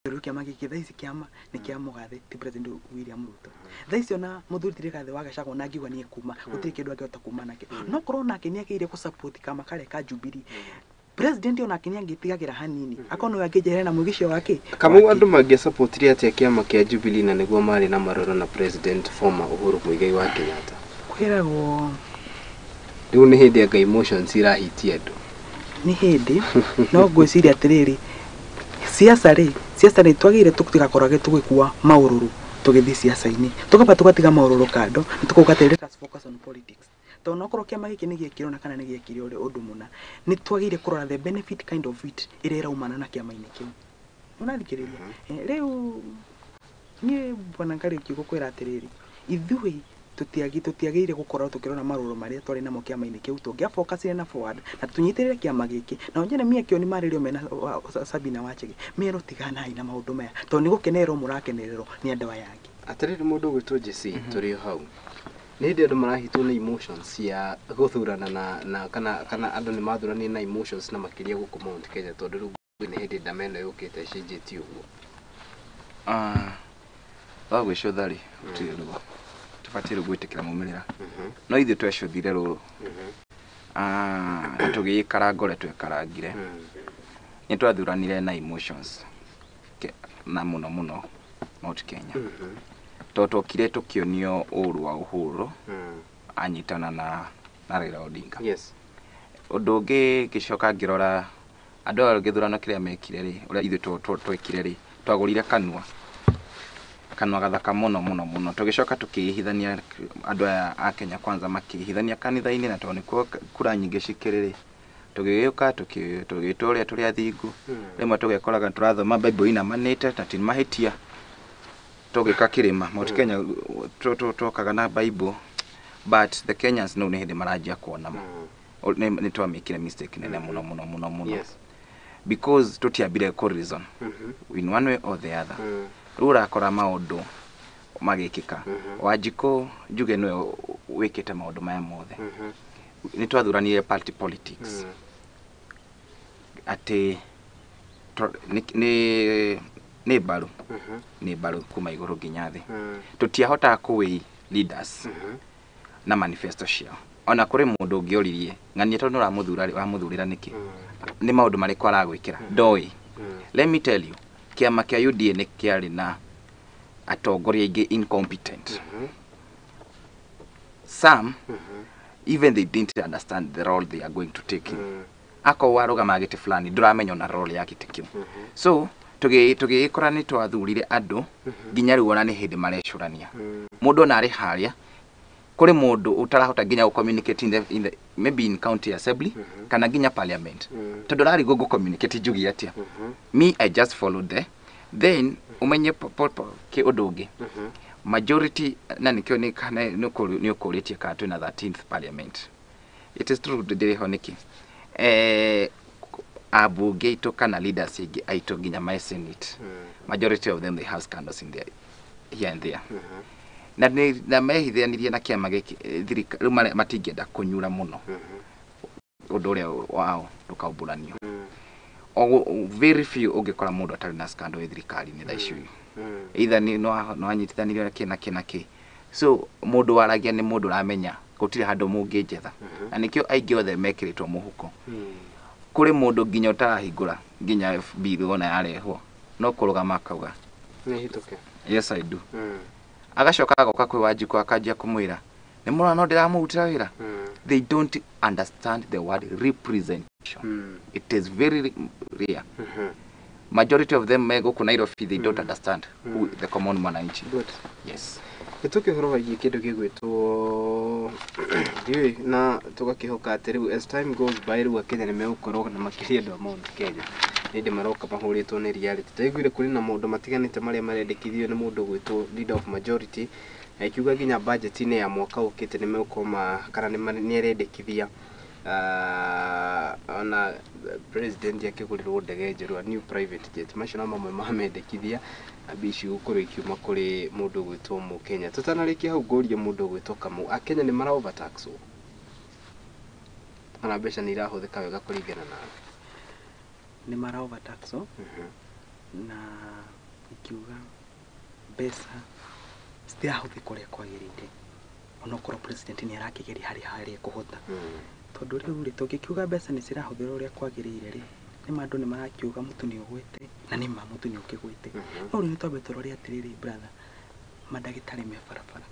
Kiama giki thaa ici kiama ni kia mugathe ti President William Ruto. Thaa ici ona muthuri Rigathi wa Gachagua na ngiuga ni kuma gutiri kindu angihota kuma nake. No korwo nake ni agire ku support kama kare ka Jubilee. President ona kinya ngitigagira hanini akono angijera na mugisho wake. Kamau andu mangi supportire atia kiama kia Jubilee na niguo mari na maroro na President former Uhuru Muigai wa Kenyatta. Kwiragwo riu ni hindi anga emotions irahitia andu. Ni hindi no gwiciria atiriri siasa ri twagire tugakorage tugikua maururu tugithi siasa-ini tukaba tugatiga maururu kando tukugatere let's focus on politics to no korwo kiama giki ni giekirwo na kana ni giekire uri undu muna ni twagire kurora the benefit kind of it irera umana na kiama-ini kiu unathikiriria riu ni bwana ngari kiugo atiriri ithui tutiagire gukora tukirona maruru maria twari namo kiama-ini kiu tungia focus na forward na tunyitirire kiama giki na onjene mia kio ni maririo mena Sabina Wachege mero tigana ina maundu maya to ni gukenerwo murakenerero ni andu ayangi atiriri mundu gwitwo Jesse turi hau ni hindi andu marahitwo na emotions ya guthurana na kana andu ni mathurani na emotions na makiria guku Mount Kenya tondu riu ni hindi ndameno yukite cenjetie uguo wagwicothari utirugo tufatire gwitikira mumirira no ithe twecothire ruru tugikara ngore twekarangire ni twathuranire na emotions na muno Mount Kenya twokire tukionio uru wa Uhuru anyitana na Raila Odinga yes undu ungi gicoka ngirora andu a githurano kiria mekire ri uria ithe twekire ri twagurire kanua gathaka muno tugicoka tukihithania andu a Kenya kwanza makihithania kanitha-ini na to ni kura nyingi cikiriri tugiuka tugitoria turi athingu rimwe tugekoraga turathoma Bible ina manite na tin mahitia tugika kirima Mount Kenya tukaga na Bible but the Kenyans no ni hindi marajia kuona ni twamikire mistake nene muno yes because tutiambire ku reason in one way or the other rura akora maundu magikika Wanjiku njuge nwe wikite maundu maya mothe ni twathuranire party politics ati ni baru ni baru kuma iguru nginya thi tutiahota kuwi leaders na manifesto ciao ona kuri mundu ungioririe ng'ania tondu wa muthurira niki ni maundu marikwa aragwikira ndoi let me tell you kiama kia UDA ni kiari na atongoria ingi incompetent some even they didn't understand the role they are going to take ako waruga magite fulani nduramenya na role yake tikio so tugikora ni twathurire andu nginya riu ona ni hindi marecurania mundu na ari haria kuri mundu utarahota nginya ku communicate in the maybe in county assembly kana nginya parliament tondu rari go communicate jugi atia me I just followed there then umenye ke udungi majority na nikyo ni kana ni ukuritie ka tu na 13th parliament it is true today honiki abunge ito kana leaders igi aito nginya my senate majority of them they have scandals in there here and there na mehithanirie na kiama giki thirikari matingenda kunyura muno undu uria wao ndukauburanio very few ungikora mundu atari na scandal thirikari ni thaicio either ni no anyitithanirio na kina so mundu waragia ni mundu ramenya gutire handu mungijetha na nikio aingi othe mekiritwo muhuko kuri mundu nginya utarahingura nginya FB wona yarehwo no kurugama akauga ni hituke yes I do agacoka agoka kwi Wanjiku akajia kumwira ni mura no ndiramutira wira they don't understand the word representation it is very rare majority of them mego ku Nairobi they don't understand who the common mananchi good yes ituke horo wagi kindu gigwitwo diwe na tugakihoka atiriu as time goes by ru Kenya ni megukoro na makiria ndo Mount Kenya ndi maroka mahuritwo ni reality taiguire kuri na maundu matiganite maria marendekithio ni mundu gwitwo leader of majority akiuga ginya budget ni ya mwaka ukite ni megukoma kana ni arendekithia ona president yakigurirwo ndege njeru new private jet mashina mamwe mamendekithia abici gukuru ikiuma kuri mundu gwitwo mu Kenya tutanarikia hau gorie mundu gwitwo Kamau akenya ni mara overtax ana besha ni irahuthika wega kuringana na ni mara overtax na ikiuga mbeca citirahuthĩka ũrĩa kwagĩrĩire onokorwo president nĩ arakigeria harĩa kũhota tondũ rĩu rĩ tũngĩkiuga mbeca nĩ cirahũthĩrwo ũrĩa kwagĩrĩire rĩ nĩ andũ nĩ marakiuga mũtu nĩ ũgwĩte na nĩ ma mũtu nĩ ũkĩgwĩte no rĩu nĩ twambe tũrore atĩrĩrĩ brother mandagĩtarĩ me barabara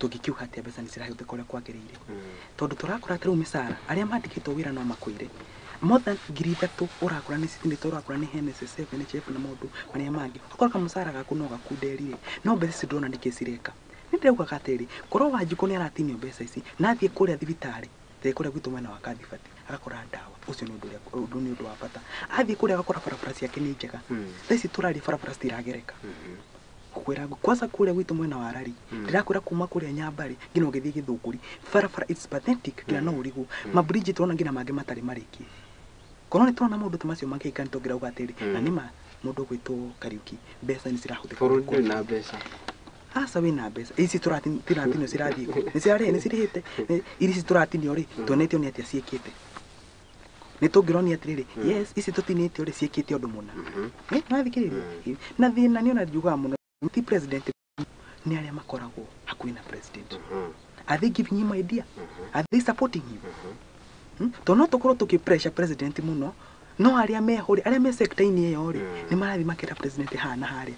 tũngĩkiuga atĩ mbeca nĩ cirahũthĩka ũrĩa kwagĩrĩire tondũ tũrakora atĩ rĩu mĩcara arĩa mandĩkĩtwo wĩra no makwĩre more than 3,000 ũrakora nĩ citindĩtwo ũrakora nĩ NSSF NHIF na maũndũ marĩa mangĩ ũkora kamũcara gaku no gakunderire no mbeca ici ndona nĩkĩ cireka nĩ ndĩrauga atĩrĩ korwo Wanjikũ nĩ aratinio mbeca ici na athiĩ kũrĩa thibitarĩ thĩ kũrĩa gwitũ mwena wa Kathibati agakora ndawa ũcio nĩ ũndũ wa bata athiĩ kũrĩa agakora barabara ciake nĩ njega thaa ici tũraria barabara citiragereka kwĩra kwanza kũrĩa gwitũ mwena wa Rari ndĩrakwĩra kuma kũrĩa Nyambarĩ nginya ũgĩthiĩ Gĩthũngũri barabara it's pathetic nginya no ũrigũ mabridge tũrona nginya mangĩ matarĩ marĩkie korwo nĩ tũrona maũndũ ta macio mangĩka nĩ tũngĩrauga atĩrĩ na nĩma mũndũ gwĩtwo Kariuki mbeca nĩ cirahũthĩka bũrũri na mbeca asa wĩna mbeca ici tũratinio cirathiĩ nĩ ciarĩ nĩ cirĩhĩte ici tũratinio rĩ tuonetio nĩ atĩa ciĩkĩte nĩ tũngĩronia atĩrĩrĩ yes ici tũtinĩtio rĩ ciĩkĩte ũndũ mũna nathikĩrĩria na thĩna nĩ ona njugaga mũno ti president nĩ arĩa makoragwo hakuhĩ na president are they giving him idea are they supporting him to no tũkorwo tũkĩ pressure president mũno no arĩa mehori arĩa me sector-inĩ ĩyo rĩ nĩ marathi makĩra president hana harĩa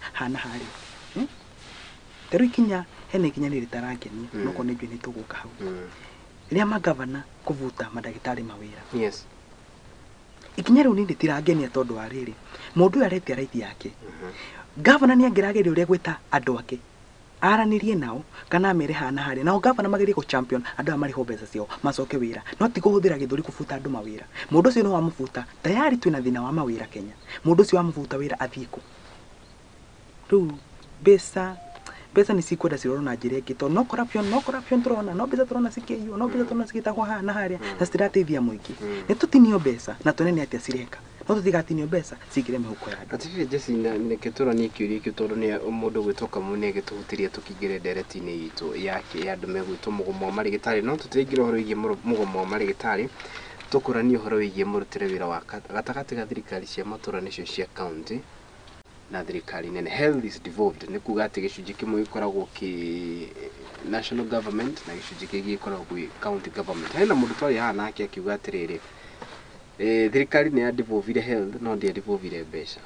Teru ikinya hena ikinya nĩ rĩtarangenia no ko nĩ njue nĩ tũgũka hau rĩa magavana kũvuta mandagĩtarĩ mawĩra yes ikinya rĩu nĩ rĩtirangenia tondũ wa rĩrĩ mũndũ ũyũ aretia raithi yake gavana nĩ angĩrageria ũrĩa gwĩta andũ ake aranĩrie nao kana mere hana harĩa nao gavana magerie ko champion andũ amariho mbeca ciao macoke wĩra no ti kũhũthĩra gĩthũri kũbuta andũ mawĩra mũndũ ũcio no wamũbuta tayari twĩna thĩna wa mawĩra Kenya mũndũ ũcio wamũbuta wĩra athiĩ kũ rĩu mbeca nĩ cikwenda cirorwo na njĩra ĩngĩ tondũ no corruption tũrona no mbeca tũrona cikĩiywo no mbeca tũrona cigĩtahwo hana harĩa na citirateithia mũingĩ nĩ tũtinio mbeca na tuone nĩ atĩa cireka no tũtigatinio mbeca cingĩre mĩhuko ya andũ atĩrĩ Jesse na nĩkĩtura nĩ kĩũria kĩu tondũ nĩ mũndũ gwĩtoka mũne gĩtũhutirie tũkingĩre ndereti-inĩ itũ ya andũ megwĩtwo mũgomo wa marĩgĩtarĩ no tũtĩingĩre ũhoro wĩgiĩ mũgomo wa marĩgĩtarĩ tũkũranie ũhoro wĩgiĩ mũrutĩre wĩra wa gatagatĩ ga thirikari cia matũra nĩcio cia county na thirikari nene health is devolved nĩ kuga atĩ gĩcunjĩ kĩmwe gĩkoragwo kĩ national government na gĩcunjĩ kĩngĩ gĩkoragwo gwĩ county government hena mũndũ twarĩ haha nake akiuga atĩrĩrĩ thirikari nĩ ya devolvire health no ndĩa devolvire mbeca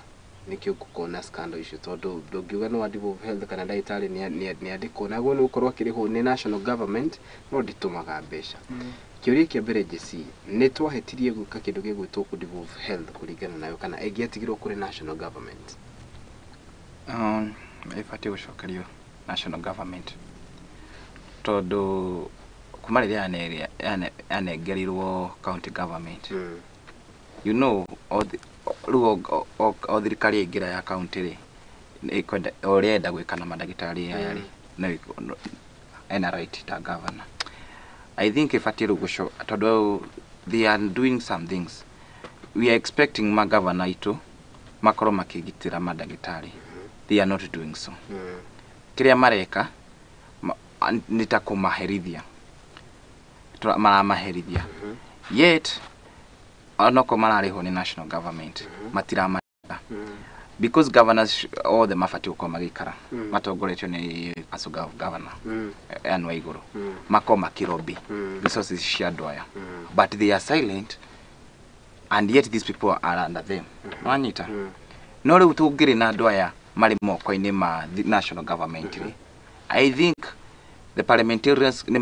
nĩkĩo ngũkona scandal icio tondũ ndũngiuga no devolve health kana ndagĩtarĩ nĩ andĩkwo naguo nĩ gũkorwo akĩrĩhwo nĩ national government no nditũmaga mbeca kĩũria kĩa mbere Jesse nĩ twahetirie gwĩka kĩndũ gĩgwĩtwo ku devolve health kũringana nayo kana ĩngĩatigirwo kũrĩ national government ĩbatiĩ gũcokerio national government tondũ kuma rĩrĩa yanengerirwo county government you know rĩu o thirikari ĩngĩra ya county rĩ ũrĩa enda gwĩka na mandagĩtarĩ aya rĩ ena right ta governor I think ĩbatiĩ rĩu gũcoka tondũ they are doing some things we are expecting ma governor itũ makorwo makĩgitĩra mandagĩtarĩ they are not doing so kĩrĩa mareka nĩ ta kũmaherithia maramaherithia yet onoko mararĩhwo nĩ national government matiramarĩha because governors all the mabatiĩ gũkorwo magĩikara matongoretio nĩ asuga governor Anne Waigũrũ makorwo makĩrobby resources cia andũ aya but they are silent and yet these people are under them wanyita no rĩu tũngĩrĩ na andũ aya marĩ moko-inĩ ma national government I think the parliamentarians nĩ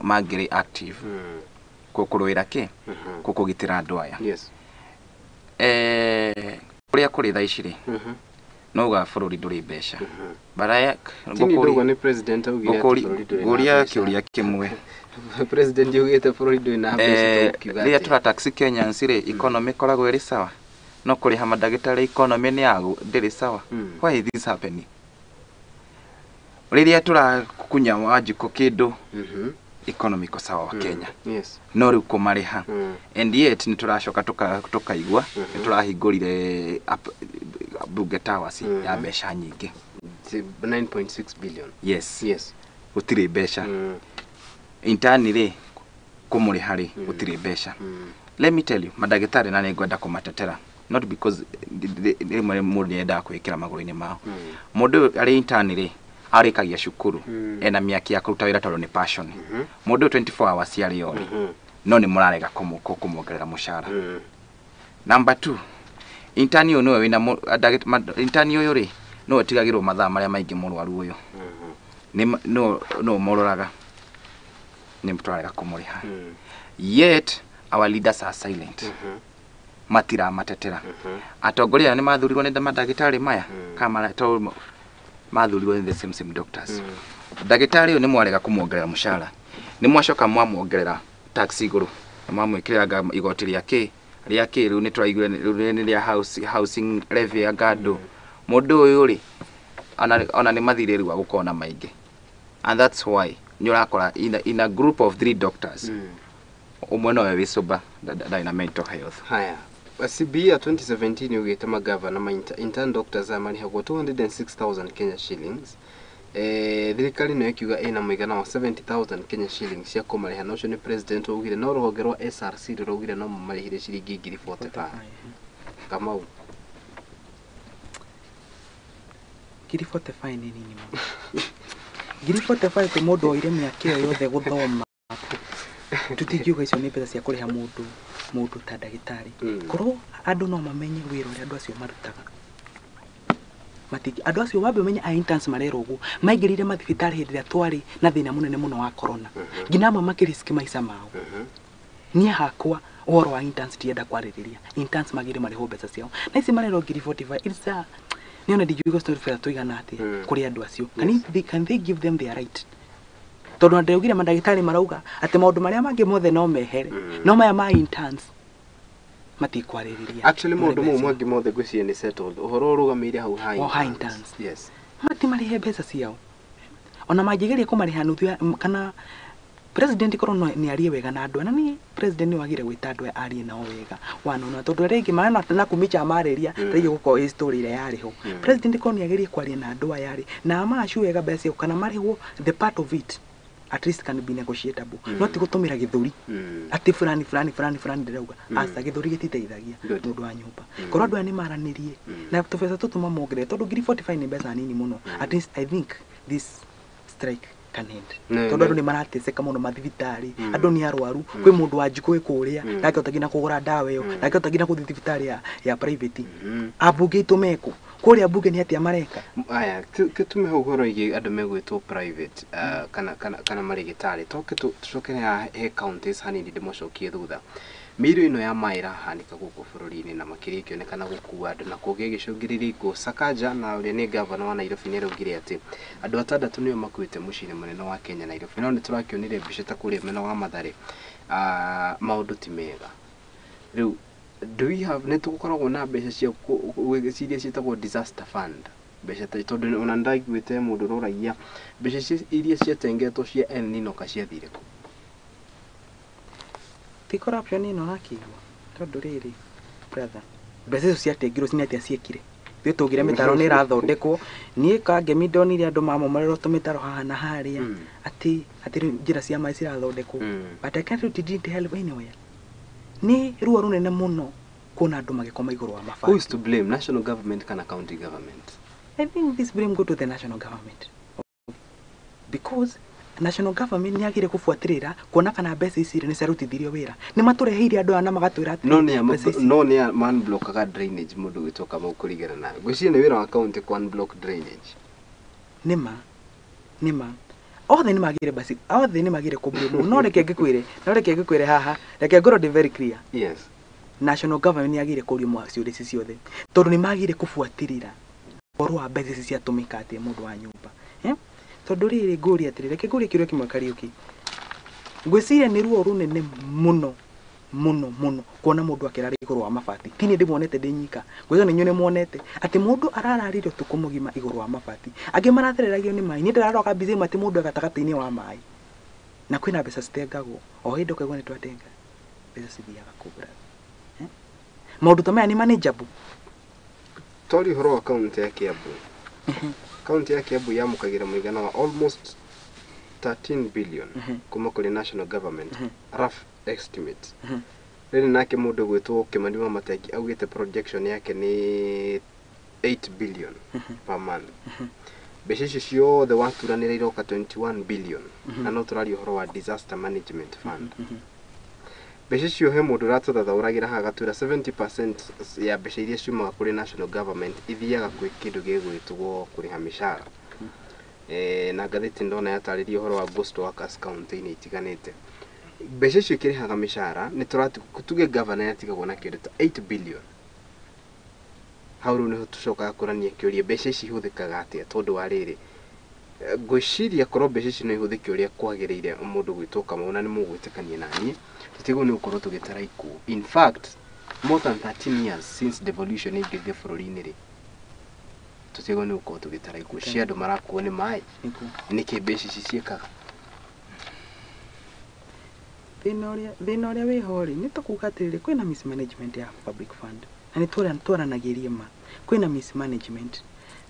mangĩrĩ active kũrũĩra kĩ kũgitĩra andũ aya kũrĩa kũrĩ thaa ici rĩ no ga bũrũri ndũrĩ mbeca baraya ngũkũria kĩũria kĩmwe president yugĩte bũrũri ndũrĩ na mbeca rĩrĩa tũrataxi Kenyans rĩ economy koragwo ĩrĩ sawa no kũrĩ ha mandagĩtarĩ economy nĩ yago ndĩrĩ sawa why is this happening rĩrĩa tũrakunya Wanjikũ kĩndũ economy ko sawa wa Kenya no rĩu kũmarĩha and yet nĩ tũracoka tũkaigua nĩ tũrahingũrire Bunge Towers ya mbeca nyingĩ 9.6 billion yes gũtirĩ mbeca intani rĩ kũmũrĩha rĩ gũtirĩ mbeca let me tell you mandagĩtarĩ na nĩ ngwenda kũmatetera not because mũndũ nĩendaga kwĩkĩra magũrũ-inĩ mao. Mũndũ arĩ intern rĩ arĩkagia cukuru ena mĩaki ya kũruta wĩra tondũ nĩ passion. Mũndũ 24 hours arĩ ori no nĩ mũrarega kũmuongerera mũcara. Number 2, intern ũyũ nĩwe wĩna intern ũyũ rĩ no ũtigagĩrwo mathaa marĩa maingĩ mũrwaru ũyũ. No mũroraga nĩ mũtwarega kũmũrĩha. Yet our leaders are silent. Matira matetera. Atongoria nĩ mathurirwo nĩ mandagĩtarĩ maya kama mathurirwo nĩ the same doctors. Ndagĩtarĩ ũyũ nĩ mwarega kũmuongerera mũcara. Nĩ mwacoka mwamuongerera tax igũrũ. Mwamwĩkĩraga igoti rĩake rĩu nĩ tũraigua nĩ rĩa housing levy ya ngandũ. Mũndũ ũyũ rĩ ona nĩ mathirĩ rĩu agũkorwo na maingĩ. And that's why nĩ ũrakora in a group of 3 doctors umwe nowe wĩcũmba na mental health. Haya, CBE ya 2017 ugĩte magavana ma intern doctors amarĩhagwo 206,000 Kenya shillings. Thirikari no ĩkiuga ĩna mũigana wa 70,000 Kenya shillings cia kũmarĩha, na ũcio nĩ president augire, no rũhonge rwa SRC rũraugire no mamarĩhire ciringi 45,000. Kamau 45 nĩ nini mũno. 45 tu mũndũ oire mĩaka ĩyo yothe gũthoma. Tutikiuga icio nĩ mbeca cia kũrĩha mũndũ ta ndagĩtarĩ. Korwo andũ no mamenye wĩra ũrĩa andũ acio marutaga. Andũ acio wambe umenye interns marero ũguo maingĩrire mathibitarĩ hĩndĩ ĩrĩa twarĩ na thĩna mũnene mũno wa corona. Nginya amwe makĩriski maica mao. Niĩ hakwa ũhoro wa interns ndienda kwarĩrĩria. Interns magĩrĩ marĩhwo mbeca ciao. Na ici marero ngiri 45 it's a niona ndigiuga story fair tuigana atĩ kũrĩ andũ acio. Can they give them their right? Tondũ ndaugire mandagĩtarĩ marauga atĩ maũndũ marĩa mangĩ mothe no mehere. No maya ma interns matikwarĩrĩria. Actually maũndũ mau mangĩ mothe gwĩciria nĩ settled. Ũhoro ũrũgamĩire hau high interns. Yes. Matimarĩhe mbeca ciao. Ona mangĩgeria kũmarĩha nuthu kana president korwo nĩ arie wega na andũ, na ni president nĩ wagire gwĩta andũ arie nao wega. Wanona tondũ rĩngĩ marana na kumicha marĩria rĩngĩ gũkorwo history ĩrĩa yarĩho. President korwo nĩ agerie kwaria na andũ aya rĩ na amacu wega mbeca kana marĩhwo the part of it at least can be negotiable. No ti gũtũmĩra gĩthũri atĩ fulani ndĩrauga asa gĩthũri gĩtiteithagia mũndũ wa nyũmba. Korwo andũ aya nĩ maranĩrie na tũbeca tũtũ mamongerere tondũ ngiri 45 nĩ mbeca nini mũno. At least I think this strike can end. Tondũ andũ nĩ marateseka mũno mathibitarĩ, andũ nĩ arwaru, kwĩ mũndũ wa njiko kũrĩa ndakĩhota nginya kũgũra ndawa ĩyo, ndakĩhota nginya gũthiĩ thibitarĩ ya private. Ambunge itumeko kũrĩa bunge nĩ atĩa mareka. Aya kĩtume hau ũhoro igi andũ megwĩtwo private kana marigitari tucokere he counties hanini ndĩmocokie thutha. Mĩiro ĩno ya maĩ ĩrahanĩka gũkũ bũrũri-inĩ na makĩria ikĩonekana gũkua andũ na kũgĩa gĩcũngĩrĩria ikuũ. Sakaja na ũrĩa nĩ gavana wa Nairobi nĩ araugire atĩ andũ 6 nĩo makuĩte mũciĩ mũnene wa Kenya Nairobi. No nĩ tũrakĩonire mbica ta kũrĩa mwena wa Mathare. Maũndũ ti mega. Rĩu do we have nĩ tũkoragwo na mbeca cia gwĩciria ciĩtagwo disaster fund. Mbeca ta tondũ ona ndaiguĩte mũndũ ũroragia mbeca iria ciatengetwo cia El Nino ka ciathire kũ. Ti corruption ĩno nakĩigua tondũ rĩrĩ brother mbeca icio ciatengirwo cinatĩa ciekire. Thiĩ tũgire mĩtaro nĩ ĩrathondekwo niĩ kange mindonire andũ mamomorerwo tũmĩtaro haha na harĩa atĩ njĩra cia maĩ cirathondekwo. But I can't didn't help anywhere. Ni ruo runene muno kuona andũ magĩkoma igũrũ wa mabati. Who is to blame, national government kana county government? I think this blame go to the national government. Because national government nĩ agire kũbuatĩrĩra kuona kana mbeca ici nĩ ciarutithirio wĩra. Nĩ matũreheire andũ ana magatwĩra atĩ no nĩ man blockaga drainage mũndũ gĩtoka mau kũrigana na. Gwĩciria nĩ wĩra wa county one block drainage. Nĩma othe nĩ magire basi othe nĩ magire kũblame. No reke ngĩkwĩre haha reke ngorwo ndĩ very clear. Yes. National government nĩ agire kũrio ciũria ici ciothe tondũ nĩ magire kũbuatĩrĩra ũhoro wa mbeca ici ciatũmĩka atĩ mũndũ wa nyũmba. Tondũ rĩrĩ ngũria atĩrĩ reke ngũrie kĩũria kĩmwe Kariuki. Ngwĩciria nĩ ruo runene mũno kuona mũndũ akĩrara igũrũ wa mabati. Ti nĩ ndĩmuonete ndĩ nyika. Ngwĩciria nĩ nyone muonete atĩ mũndũ arararire ũtukũ mũgima igũrũ wa mabati. Angĩ marathereragio nĩ maĩ. Niĩ ndĩraroka mbica atĩ mũndũ gatagatĩ-inĩ wa maĩ. Na kwĩna mbeca citengagwo. O hĩndĩ ũkaigua nĩ twatenga. Mbeca cithiaga kũgũra. Maũndũ ta maya nĩ manageable. Tori ũhoro wa kaunti ya Kiambu. Kaunti ya Kiambu yamũkagĩra mũigana wa almost 13 billion kuma kũrĩ national government rough estimate. rĩrĩ nake mũndũ gwĩtwo Kĩmani wa Mategi augĩte projection yake nĩ 8 billion per month. Mbeca icio ciothe waturanĩra iroka 21 billion na no tũraria ũhoro wa disaster management fund. Mbeca icio he mũndũ ũratũthathaũragĩra haha gatuĩra 70% ya mbeca iria ciumaga kũrĩ national government ithiaga kwĩ kĩndũ gĩgwĩtwo kũrĩha mĩcara. Na ngathĩti ndona yatarĩria ũhoro wa ghost workers county-inĩ itiganĩte. Mbeca icio ikĩrĩhaga mĩcara nĩ tũratuge governor yatigagwo na kĩndũ ta 8 billion. Hau rĩu nĩho tũcokaga kũrania kĩũria mbeca ici ihũthĩkaga atĩa, tondũ wa rĩrĩ ngwĩciria korwo mbeca ici no ihũthĩke ũrĩa kwagĩrĩire mũndũ gwĩtwo Kamau na nĩ mũgwĩtĩkania naniĩ, tũtigwo nĩ gũkorwo tũgĩtara ikuũ. In fact, more than 13 years since devolution ĩngĩthire bũrũri-inĩ rĩ, tũtigwo nĩ gũkorwo tũgĩtara ikuũ cia andũ marakuo nĩ maĩ, nĩkĩ mbeca ici ciĩkaga. Thĩna ũrĩa wĩho rĩ nĩ tũkuga atĩrĩrĩ kwĩna mismanagement ya public fund na nĩ twaranagĩria ma kwĩna mismanagement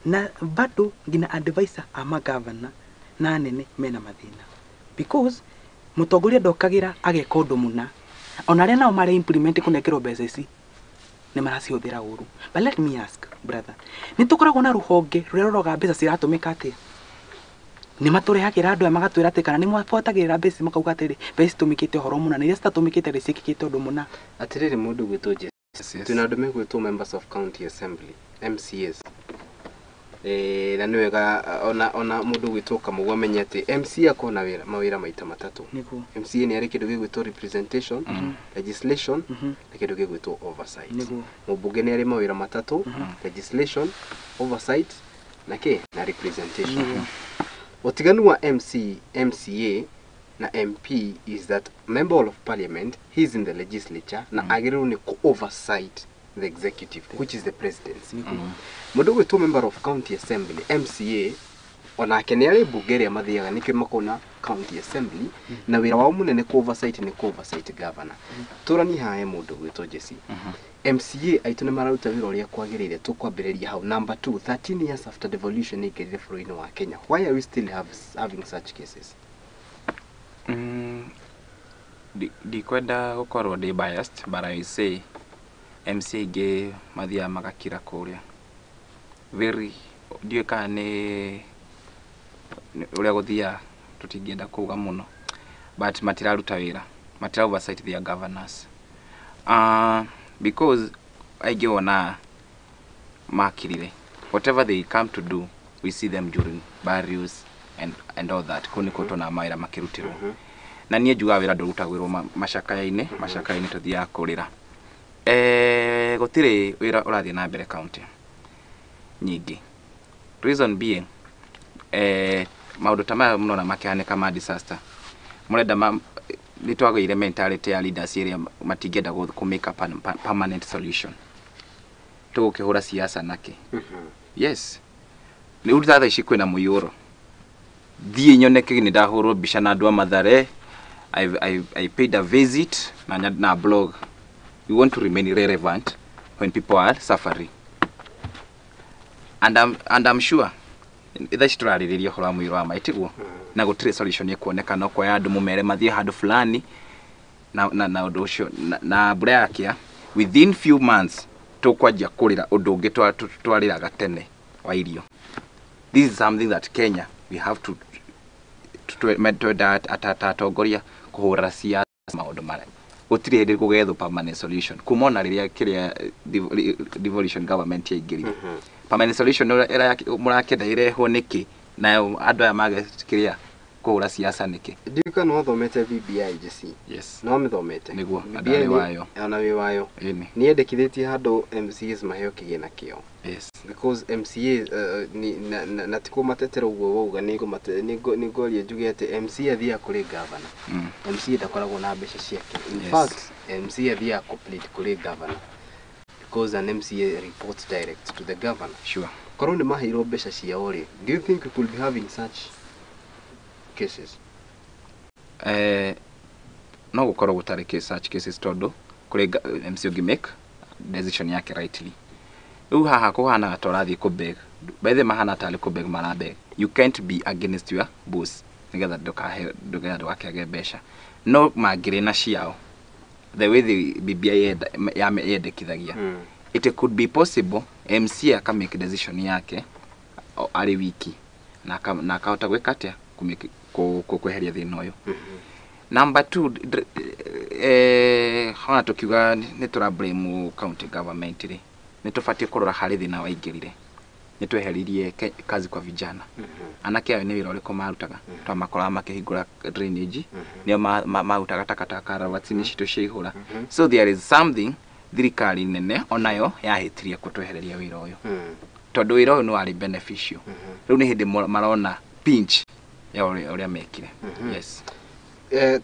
na bado ngina advisor ama governor na nene mena mathĩna because mũtongoria ndokagĩra ageka ũndũ mũna ona arĩa nao marĩ implement kũnekerwo mbeca ici nĩ maracihũthĩra ũru. But let me ask brother, nĩ tũkoragwo na rũhonge rũrĩa rũroga mbeca ciratũmĩka atĩa? Nĩ matũrehagĩra andũ aya magatwĩra atĩ kana nĩ mwabuatagĩrĩra mbeca makauga atĩrĩ mbeca citumĩkĩte ũhoro mũna na iria citatũmĩkĩte rĩ ciĩkĩkĩte ũndũ mũna. Atĩrĩrĩ mũndũ gwĩtwo twĩna andũ megwĩtwo members of county assembly MCAs. Na nĩ wega ona mũndũ gwĩtwo Kamau amenye atĩ MC akona mawĩra maita matatũ. MCA nĩ arĩ kĩndũ gĩgwĩtwo representation, legislation na kĩndũ gĩgwĩtwo oversight. Mũmbunge nĩ arĩ mawĩra matatũ, legislation, oversight na na representation. Utiganu wa MC, MCA na MP is that member of parliament, he is in the legislature na agĩrĩirwo nĩ oversight the executive, which is the presidency. Mũndũ gwĩtwo member of county assembly MCA onake nĩ arĩ mbunge ĩrĩa mathiaga nĩkĩo makona county assembly na wĩra wao mũnene kũ oversight governor. Tũrani hae mũndũ gwĩtwo Jesse. MCA aitũ nĩ mararuta wĩra ũrĩa kwagĩrĩire. Tũkwambĩrĩria hau. Number 2, 13 years after devolution ĩkĩrire bũrũri-inĩ wa Kenya, why are we still having such cases? Ndikwenda gũkorwo ndĩ biased, but I say MCA ingĩ mathiaga magakira kũrĩa very ndiũĩ kana nĩ ũrĩa gũthiaga tũtingĩenda kuuga mũno, but matiraruta wĩra, matira oversight their governors. Because aingĩ ona makirire whatever they come to do, we see them during burials and all that. Kuni kotona mawĩra makirutirwo na niĩ njugaga wĩra ndũrutagĩrwo macakayainĩ tuthiaga kũrĩra. Gũtirĩ wĩra ũrathiĩ na mbere county nyingĩ, reason being maũndũ ta maya mũnona makĩhanĩka ma disaster mũrenda nĩ twagĩire mentality ya leaders ĩrĩa matingĩenda kũ make a permanent solution, tũgũkĩhũra siasa nake. Yes, nĩ ũrutha ici kwĩna mũiyũro thiĩ nyoneke nĩ ndahũrwo mbica na andũ a Mathare. I paid a visit na blog. We want to remain relevant when people are suffering, and I'm sure itha citurarĩrĩria ũhoro wa mũiyũro wa maĩtigwo na gũtirĩ solution ĩkuoneka no kwa andũ mũmere mathiĩ handũ fulani na ũndũ ũcio na mbura yakia within few months tũkwanjia kũrĩra ũndũ ũngĩ twarĩraga tene wa irio. This is something that Kenya we have to atongoria kũhũra siasa maũndũ marĩa gũtirĩ hĩndĩ gũgethwo permanent solution kumona rĩrĩa kĩrĩa devolution government yaingĩrire. Permanent solution mũrakenda ĩrehwo nĩkĩ na andũ aya magĩkĩrĩa kũhũra siasa nĩkĩ? Ndika no thomete BBI Jesse. Yes, no mĩthomete nĩguo andũ wayo ona wĩ wayo nĩ endekithĩtie handũ MCAs maheo kĩgĩna kĩo. Yes, because MCA na tiko matetera ũguo wauga nĩ ngoria njuge atĩ MC athiaga kũrĩ governor. MC ndakoragwo na mbeca ciake. In fact MC athiaga complete kũrĩ governor because an MCA reports direct to the governor. Sure. Korwo nĩ maheirwo mbeca ciao rĩ, do you think we could be having such cases? No gũkorwo gũtarĩ such cases tondũ kũrĩ MC ũngĩ make decision yake rightly. Rĩu haha kũhana tũrathiĩ kũbeg, by the mahana tarĩ kũbeg marabeg. You can't be against your boss nĩgetha ndũgakĩage mbeca. No mangĩrĩ na ciao the way the BBI yendekithagia it could be possible MC aka make decision yake ari wiki na akahota gwika atia kweheria thina uyu. Number 2 hana tukiuga ni tura blame county government ri ni tufatie kurora hari thina waingirire ni tweheririe kazi kwa vijana anake ayo ni wira uriko marutaga twa makora makihingura drainage ni marutaga takataka rawatini cito ciihura. So there is something thirikari nene onayo yahitirie kutwehereria wira uyu tondu wira uyu ni wari beneficial riu ni hindi marona pinch ya uria mekire. Yes.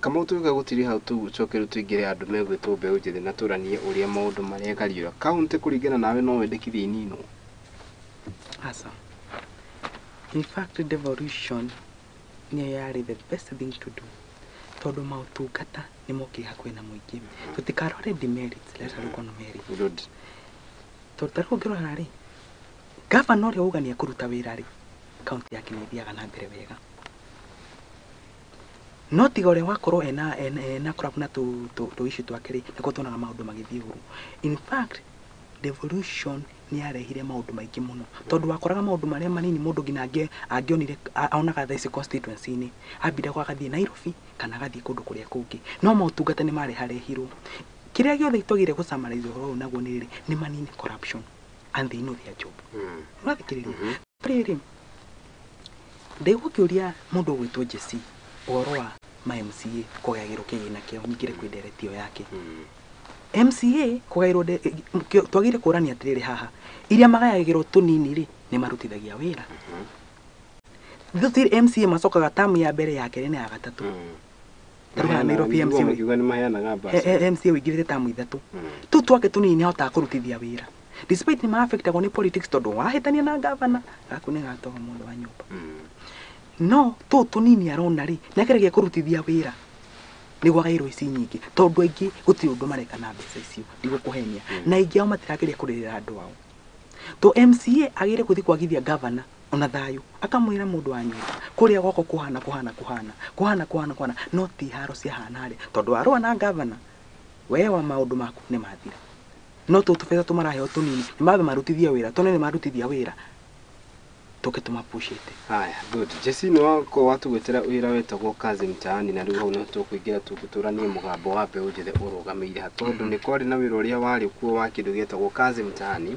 Kama tuga gutiri hau tu cokeru tuingire andu megwitwo mbeu njithi na turanie uria maundu maria gariura county kuringana nawe no wendekithie nino. Asa. In fact, devolution ni yari the best thing to do. Tondu mautungata ni moki hakwe na muingi. Tutikarore demerits, let's look on merit. Good. Totaro ngirora ri. Governor ria ugania kuruta wira ri. County yake ni thiaga na mbere wega. No tigore wakorwo ena crap na tu issue twakiri niko tunaga maundu magithii uru. In fact, devolution ni arehire maundu maingi muno tondu wakoraga maundu maria manini mundu ngina angionire aonaga thaici constituency ni ambire kwa gathie Nairobi kana gathie kundu kuria kungi no mautungata ni mari harehirwo kiria giothe itogire ku summarize horo naguo ni manini corruption and they know their job. Mwathikiriria preri ndigukiuria mundu gwitwo Jesse oro wa ma MCA kugagiro kigina kio nyingire kwideretio yake. MCA kugairwo twagire kurania atiriri haha iria magayagirwo tunini ri ni marutithagia wira. Thuti MCA macokaga tamu ya mbere yake ni ya gatatu. Taruha Nairobi MCA ni maheanaga mbaca. MCA wigirite tamu ithatu. Tu twake tunini hota kurutithia wira. Despite ni ma affectagwo ni politics tondu wahitania na governor akune gatoga mundu wa nyumba. No tu tunini arona ri nakeregia kurutithia wira ni gwagairwo ici nyingi tondu aingi guti undu mareka na mbeca icio ndigukuhenia na ingi ao matirageria kuririra andu ao to MCA agire kuthi kwagithia governor ona thayu akamwira mundu wa nyumba kuria gwako kuhana no ti haro cia hanare tondu arwa na governor wewa maundu maku ni mathira no tu tubeza tumarahe tunini ni mabe marutithia wira tondu ni marutithia wira toke tumapushite. Haya, good. Jesse no wako watu gwetera wira wetagwo kazi mtaani na riu hau no tukuingira tuguturanie mugambo wa mbeu njithe urugameire hatondu ni kwari na wira uria wari kuo wa kindu getagwo kazi mtaani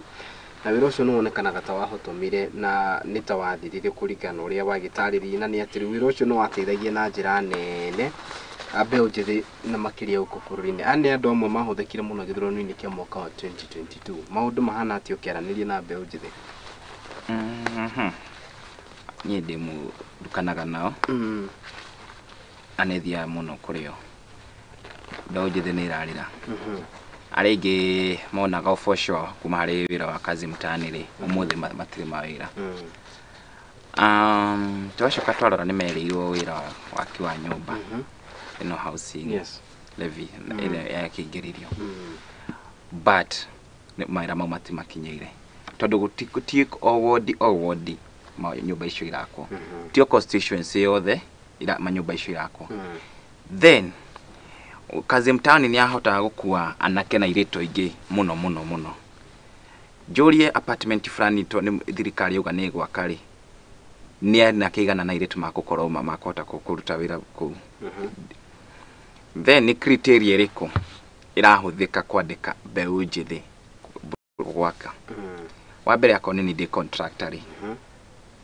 na wira ucio no wonekanaga ta wahotomire na ni ta wathirire kuringana uria wagitariririe na ni ati wira ucio no wateithagia na njira nene mbeu njithe na makiria uko bururi-ini ani andu amwe mahuthikire muno githurano-ini kia mwaka wa 2022 maundu mahana ati ukiaranirie na mbeu njithe. Ni ndimu dukanaga nao anethia muno kurio ndo njithe ni irarira aringi monaga for sure kuma hari wira wa kazi mtaani ri umuthi matire mawira twacoka twarora ni merirwo wira wa kiwa nyumba ino housing levy ile ya kingiririo but maira mau matimakinyire tondu gutie ward ma nyumba icio irakwo tio constituency yothe ira manyumba icio irakwo then kazi mtaani ni ahota gukua anake na ireto ingi muno jurie apartment fulani to ni thirikari yuga ni gwakari ni anake igana na ireto makukorwo makota kuruta wira ku then ni criteria iriko irahuthika kwandika mbeu njithi gwaka wa mbere akoni ni the contractor.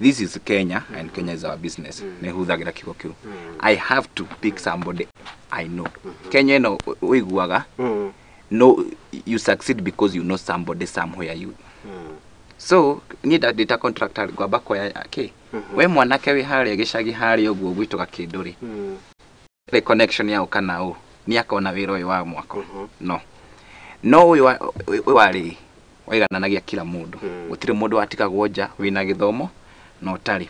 This is Kenya and Kenya is our business. Nehuthagira kigo kiu. I have to pick somebody I know. Kenya no wiguaga. No, you succeed because you know somebody somewhere you. So need a data contractor gwaba kwa yake. We mwanake wi hari gicagi hari oguo gwitoga kinduri. The connection yao kana o ni akona wiro uyu wa mwako. No uyu wari waigananagia kila mundu gutire mundu watikagwo nja wina githomo no tari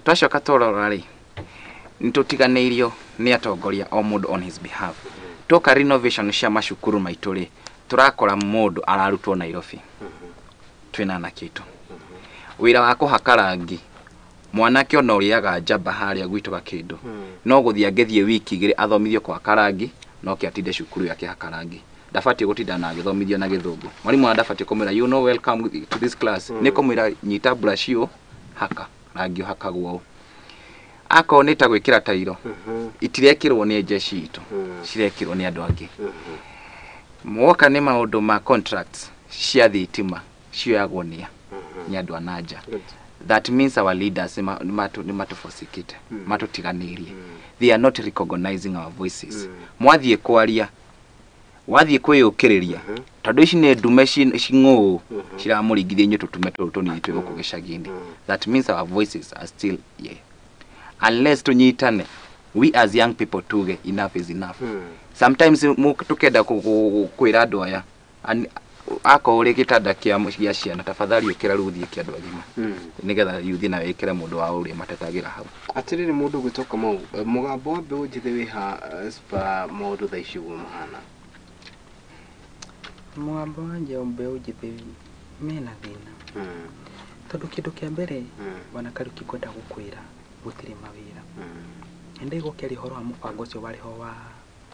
twacoka torora ri nitutiganeirio ni atongoria o mundu on his behalf toka renovation cia macukuru maitu ri turakora mundu ararutwo Nairobi twina na kitu wira wa kuhaka rangi mwanake ono uriaga njamba haria gwitoga kindu no guthia ngethie wiki igiri athomithio kwa karangi no ke atinde cukuru yake hakarangi ndafati gutinda na githomithio na githungu mwalimu ndafati kumira you know welcome to this class niko mwira nyita brush yo haka rangi hakagwo akoneta gwikira tairo itirekirwo ni jeshi itu cirekirwo ni andu angi mwoka ni maundu ma contracts cia thitima cioyagwo ni andu anaja. That means our leaders matufosikite matutiganirie. They are not recognizing our voices. Mwathie kwaria wathie kwiyukiriria tondu ici ni ndume cing'uu ciramurigithia inyu tutume tutuni itwe guku gicagini. That means our voices are still here. Unless tunyitane, we as young people tuge enough is enough. Sometimes tukenda kwira andu aya ako uri gitanda kia ciana tafadhali ukira ruthie kia andu agima nigetha yuthi na wekere mundu wa uri matetagira hau atiriri mundu gwitoka mau mugambo wa mbeũ njĩthĩ wiha spa maundu tha ici guo mahana mugambo wa mbeũ njĩthĩ mena thina tondu kindu kia mbere wana Karuki kwenda gukwira gutiri mawira ende gukiari horo wa mubango ucio wariho wa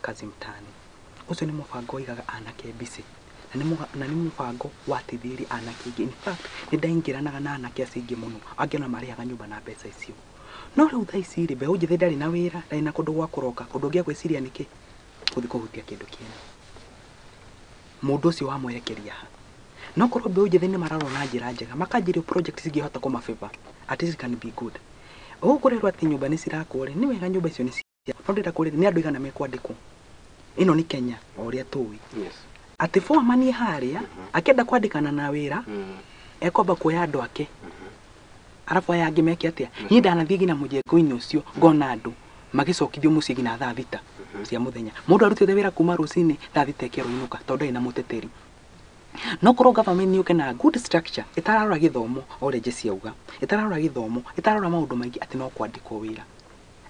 kazi mtani ucio ni mubango igaga anake bisi na ni mubango watithiri anake ingi. In fact ni ndaingiranaga na anake acingi muno angiona mariaga nyumba na mbeca icio no riu tha ici ri mbeũ njĩthĩ ndari na wira ndari na kundu gwa kuroka kundu ngia gwiciria niki kuthi kuhutia kindu kiene mundu ucio wa mwerekeria no korwo mbeũ njĩthĩ ni mararwo na njira njega makanjirio project cingihota kumafeva at least can be good kurerwo ati nyumba ni cirakore ni wega nyumba icio ni cia no ndira kurire ni andu igana mekwandikwo ino ni Kenya oria tuwi ati foreman haria akenda kwandikana na wira ekomba kuoya andu ake arafu aya angi meke atia ni ndanathie gina mujengo-ini ucio ngona andu magicokithio mucii gina thaa thita cia muthenya mundu arutite wira kuma rucini thaa thita ekero inuka tondu ina muteteri no korwo government ni uke na good structure itararora githomo oreje ciauga itararora githomo itararora maundu maingi ati no kwandikwo wira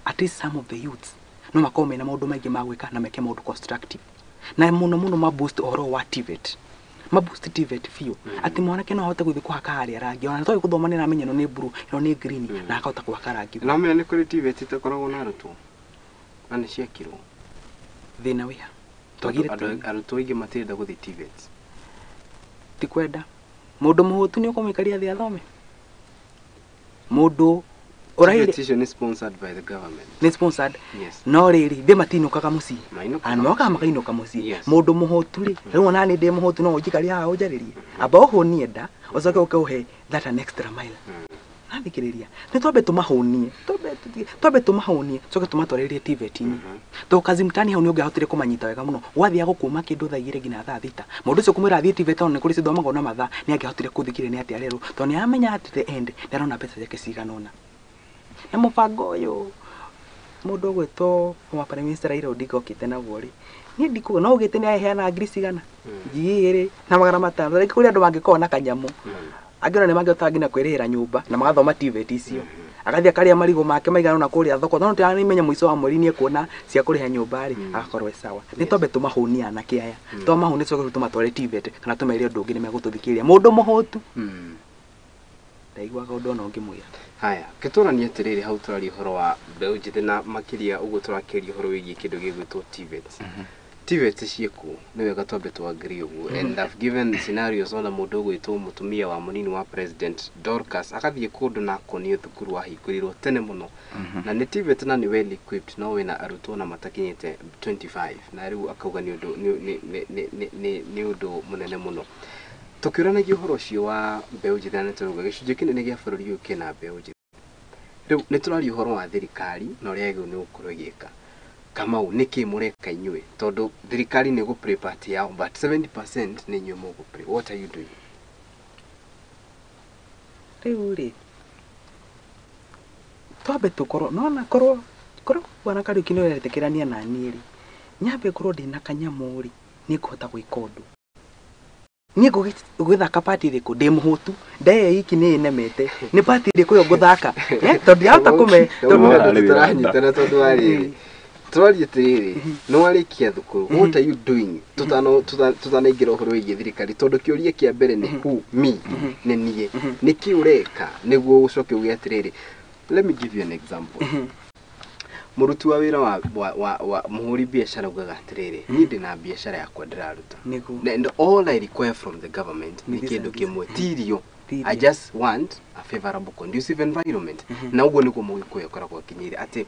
at least some of the youths no makome na maundu maingi magwika na meke maundu constructive na muno ma boost oro wa TVET ma boost TVET fio ati mwanake no ahote guthi kuhaka haria rangi ona toy kuthomana na menye no ni blue no ni green na akahota kuhaka rangi na menya ni kuri TVET itakoragwo na arutwo ani ciakirwo thina wiha twagire arutwo ingi matirenda guthi TVET ti kwenda mundu muhutu ni ukumwikaria thi athome mundu TVET is sponsored by the government. Ni sponsored. Yes. No riri de matinukaga muci. Anoka makainuka muci. Mundu muhutu ri. Riu ona ni de muhutu no ujikaria ha ujaririe. Aba oho ni enda. Ucoke ukauhe that an extra mile. Nathikiriria. Ni twambe tumahonie. Twambe tumahonie. Coke tumatwarerie TVET-ini. To kazi mtani hau ni ungehotire kumanyita wega muno. Wathia gukuma kindu tha igire gina tha thita. Mundu ucio kumwira athie TVET on ni kuri cithomaga ona matha ni angehotire kuthikire ni atia rero. To ni amenya at the end ndarona pesa yake ciganona. Na mubango uyu mundu gwetwo kuma prime minister Raila Odinga okite na gwori ni ndikuga no ugite ni aheana ngiri cigana ngiri na magana matano reke kuri andu mangikona na kanyamu angiona ni mangihota ngina kwirihira nyumba na magathoma TVET icio agathia karia marigo make maigana na kuria thoko no turamenya muico wa mweri ni ekuona cia kuriha nyumba ri agakorwo sawa ni tombe tumahunia na kiaya tomahuni coke tumatware TVET kana tumeire undu ungi ni megututhikiria mundu muhutu ndaigua kaundu no ngimwira haya kiturania atiriri hau turari horo wa mbeũ njĩthĩ na makiria uguo turakiria horo wigie kindu gigwitwo TVET TVET cieku ni wega twambe twagirie uguo and I've given scenarios ona mundu ugwitwo mutumia wa munini wa president Dorcas akathie kundu na konio thukuru wa hikurirwo tene muno na ni TVET na ni well equipped no wina arutwo na matakinyite 25 na riu akauga ni undu ni undu munene muno tukiranagia horo cio wa mbeũ njĩthĩ na turuga gicunjĩ kinene gia bururi uyu kina mbeũ njĩthĩ riu ni turari horo wa thirikari na uria yagwo ni gukorwo igika Kamau niki mureka inywe tondu thirikari ni go play part yao but 70% ni inywe mo go play. What are you doing? Riu ri twambe tukoro no na korwo wana Kariuki ni weretekirania na niiri nyambe korwo ndina kanyamuri ni kuhota gwika undu ni gwithaka party riku ndi muhutu ndaye iki ni nemete ni party riku yo guthaka tondu yahota kume turanyitana tondu ari twarie tiriri no arikia thukuru what are you doing tutanaingira uhoro wigie thirikari tondu kiuria kia mbere ni who me ni nie niki ureka niguo ucoke ugie atiriri let me give you an example muruti wa wira wa muhuri biashara ugaga atiriri ni ndina biashara yakwa ndiraruta and all I require from the government ni kindu kimwe tirio. I just want a favorable conducive environment na ugo niko mugikuya kora kwa kinyiri ati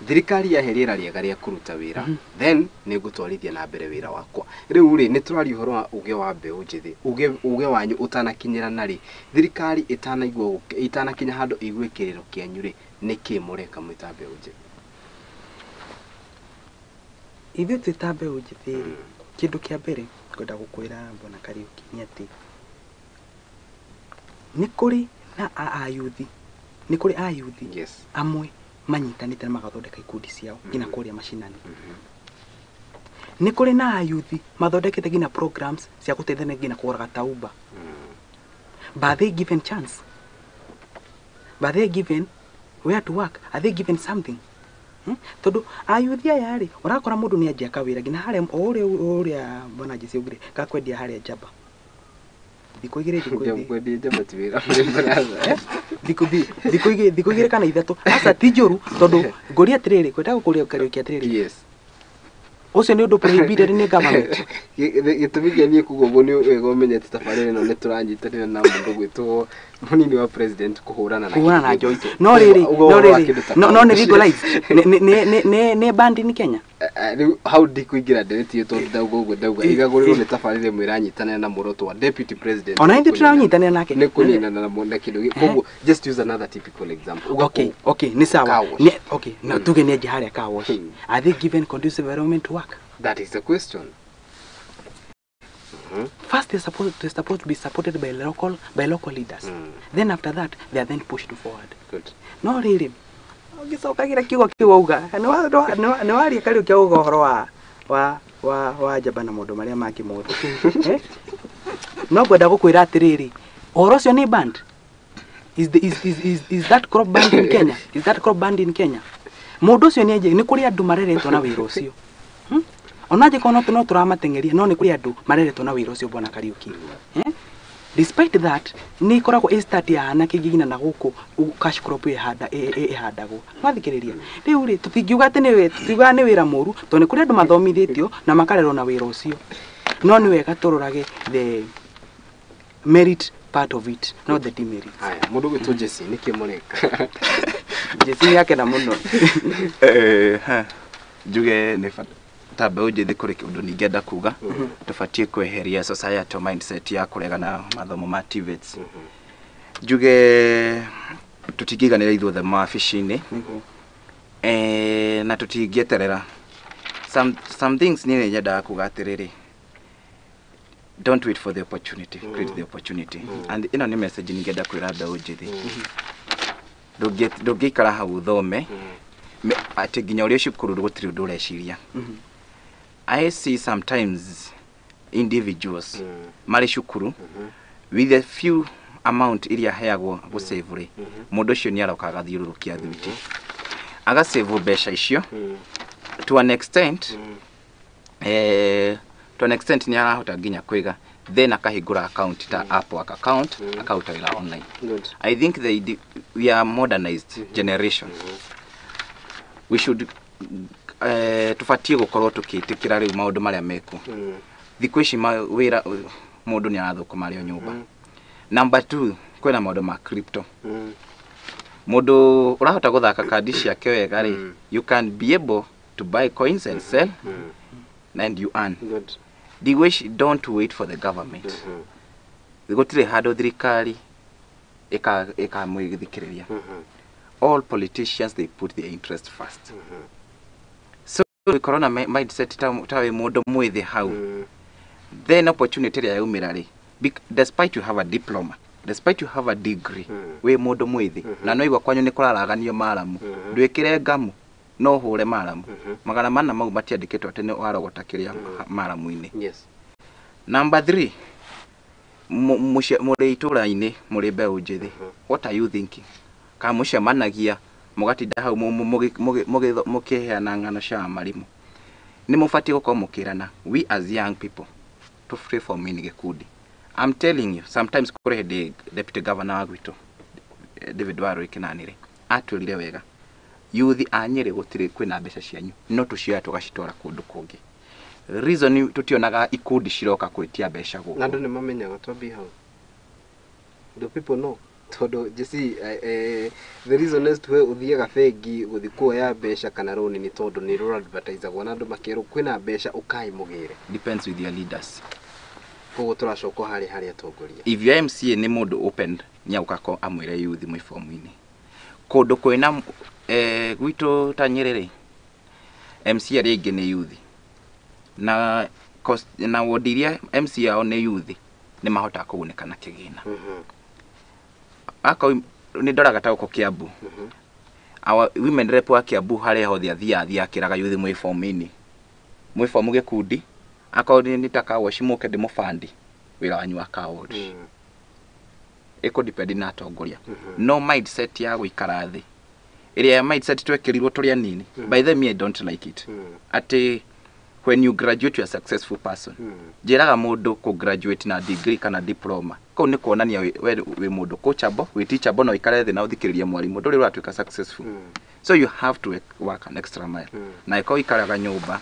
thirikari ya herera riega ria kuruta wira then ni gutwarithia na mbere wira wakwa riu ri ni turari uhoro wa uge wa mbeu njithi uge wanyu utanakinyira nari thirikari itanaigwo itanakinya handu igwikiriro kianyu ri niki mureka mwita mbeu njithi ithu twita mbeu njithi kindu kia mbere ngwenda gukwira Bwana Kariuki ni ati ni kuri na ayuthi ni kuri ayuthi yes amwe manyitanite na magathondeka ikundi ciao ngina kuria mashinani ni kuri na ayuthi mathondekete ngina programs cia guteithania ngina kuraga tauba but they given chance, but they given where to work, are they given something tondu ayuthi aya ri urakora mundu ni anjia kawira ngina haria uria Bwana Jesse ugire gakwendia haria Jaba dikoigire dikoigire kana ithatu asa tijuru tondu ngori atiriri kwenda gukuria Kariuki atiriri yes ucio ni undu prohibited ni government gitumi kia nie kugo ni wega umenyete tabarire no nituranyitanira na mundu gwitwo munini wa president kuhurana na Joyce no riri no ni legalize ne band in Kenya how dikuigira direct yetu ndaugo igagurirwo ni tabarire mwiranyitanira na muroto wa deputy president ona indi turanyitanira nake ni kunina na mundu kindu koguo just use another typical example okay ni sawa okay na tuge ni aje haria ka wash are they given conducive environment to work? That is the question. First, they're supposed to be supported by local leaders. Then after that, they are then pushed forward. Good. No really. Ugicokagira kiugo kiuga. Ni wari Kariuki uga horo wa Jaba na mundu maria maki mothe. No gwenda gukwira atiriri. Horo cio ni band. Is that crop band in Kenya? Is that crop band in Kenya? Mundu cio ni kuri andu mareretwo na wira ucio. Onaje kono no turamatengeria no ni kuri andu mareretwo na wira ucio Bwana Kariuki. Despite that ni koragwo estate ya hana kigigina na guku cash crop ihadagwo mathikiriria riu ri tutingiuga ati ni wira muru to ni kuri andu mathomithitio na makarerwo na wira ucio no ni wega tururage the merit part of it, not the demerit. Haya mundu gwitwo Jesse niki mureka Jesse yake na muno juge ni tabe ujithi kuri kindu ningenda kuga tufatie kweheria society mindset ya kuregana mathomo ma TVETs juge tutigiganira ithuothe maabicini na tutingieterera some things ni nyenda kuga atiriri don't wait for the opportunity, create the opportunity. And ino ni message ningenda kwira mbeũ njithi ndũngĩikara hau thome ati nginya ũrĩa cukuru gũtirĩ ũndũ ũreciria. I see sometimes individuals mari cukuru with a few amount iria heagwo gũsave mũndũ ũcio nĩ aroka agathiũrũrũkia thwiti agasave mbeca icio to an extent ni arahota nginya kwiga then akahingura account ta Upwork account akaruta wira online. I think we are modernized generation. We should tufatie gukorwo tukitikira riu maundu maria meko thikũ ici wira mundu ni arathũkũma rio nyumba. Number 2 kwena maundu ma crypto. Mundu urahota guthaka kandi ciake wega ri you can be able to buy coins and sell and you earn. The wish don't wait for the government. Gutire hado thirikari eka mwithikiriria. All politicians they put their interest first. So the corona mindset tawe mundu mwithi hau. Then opportunity ya umirari. Despite you have a diploma, despite you have a degree, we mundu mwithi na no igwa kwanyu ni kuraraganio maramu. Ndwikire ngamu no hure maramu. Magana mana mau matiandikitwo ati ni warogota kiria maramu-ini. Yes. Number 3 muri itura-ini muri mbeũ njithi. What are you thinking? Ka mucemanagia mugatinda hau mukiheana ng'ano cia marimu. Ni mufatie gukorwo mukirana we as young people to free from ini gikundi. I'm telling you sometimes kuri the deputy governor wa gwitu David Waro ikinanire atwirire wega youth a Nyeri gutire kwina mbeca cianyu no tucioya tugacitwara kundu kungi. Reason tutionaga ikundi ciroka kwitia mbeca guku. Andu ni mamenyaga twambi hau. Do people know? Todo jesi the reason is to uthiaga bengi guthi kuoya mbeca kana roni ni tondu ni ro advertise gwa andu makero kwina mbeca ukai mugire. Depends with your leaders. Kogo turacoko hari atongoria. If your MCA ni mundu open nyauka amwire youth mwifomu-ini. Kundu kwina gwitu ta Nyeri MCA ringi ni youth. Na wodiria MCA ao ni youth ni mahota kuguneka na kigina. Aka ni ndoraga ta uko Kiambu. Our women rep wa Kiambu hari hothia thia kiraga youth mwifomu-ini. Mwifomu gikundi aka ni taka washimuke ndi mufandi wira wanyu akaod. Eko depend na atongoria. No mindset ya guikara thi. Area mindset twekirirwo turi anini. By the me I don't like it. Ati when you graduate you are a successful person. Jeraga mundu ku graduate na degree kana diploma. Ko ni kuonania we mundu coachable, we teachable no ikare thi na uthikiriria mwalimu nduri ratwika successful. So you have to work an extra mile. Na iko ikaraga nyumba.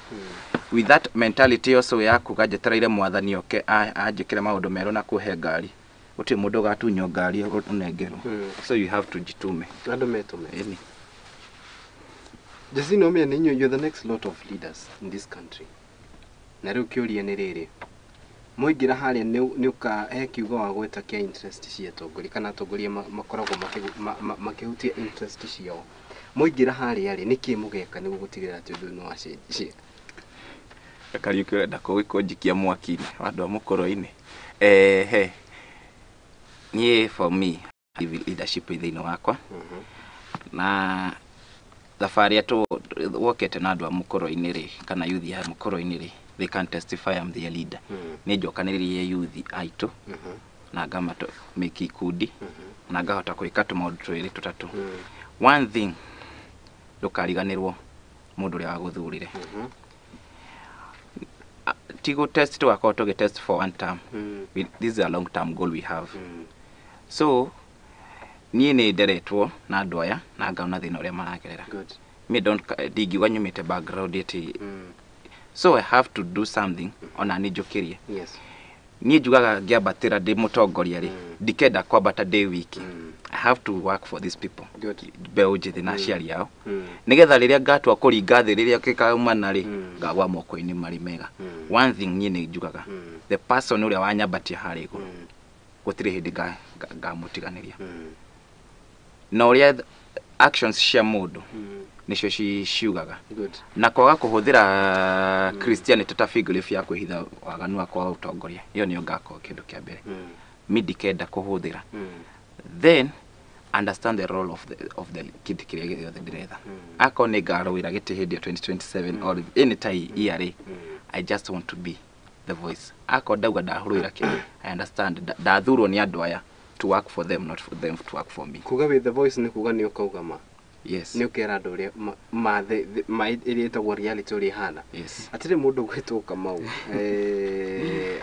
With that mentality also ya kugajetereire mwathani oke ajikire maundu mero na kuhe ngari. Uti mundu gatunyo ngari unengero. So you have to jitume. Andu metume. Jesi no me ninyo you're the next lot of leaders in this country. Na riu kiuria ni riri. Muingira haria ni uka kiugo wa gweta kia interest cia tongori kana tongoria makoragwo makihutia interest ciao. Muingira haria ri niki mugeka ni gugutigirira ati undu no acenjie. Kariuki da kujikia mwakini wandu wa mukoro-ini. Nie for me leadership thini wakwa. Na thafaria tu wokete na andu a mukoro-ini ri kana youth ya mukoro-ini ri they can testify I'm their leader. Ni njokaniririe youth aitu na ngamato make ikundi na ngahota kwika tumaundu twiri tutatu. One thing ndukariganirwo mundu ria waguthurire. Tigo test to akao to test for one term. This is a long term goal we have. So nie ni nderetwo na andu aya na ngaona thina uria maragerera. Me don't digiwa nyumite background eti. So I have to do something ona nijukirie. Yes. Nie jugaga ngiambatira ndi mutongoria ri ndikenda kwambata day week. I have to work for these people. Beo jithi na ciari yao. Nigetha riria ngatwa kuringa thi riria kikaumana ri ngagwa moko-ini mari mega. One thing nie ni njugaga the person uria wanyambatia hari iguru gutire hindi ngamutiganiria. Na uria actions cia mundu nicio ciugaga. Na kwaga kuhuthira Christianity ta figure ya kwihitha waganu akwa utongoria. Iyo niyo ngako kindu kia mbere. Midikenda kuhuthira. Then understand the role of the kid kiria the director. Ako ne garo wira gete hindi 2027 or any time year. I just want to be the voice. Ako dauga da hurira ki. I understand da thuro ni andu aya to work for them, not for them to work for me. Kuga with the voice ni kuga ni ukauga ma. Yes. Ni ukera andu ria ma irieta wa reality uri hana. Yes. Atire mundu gwituka mau.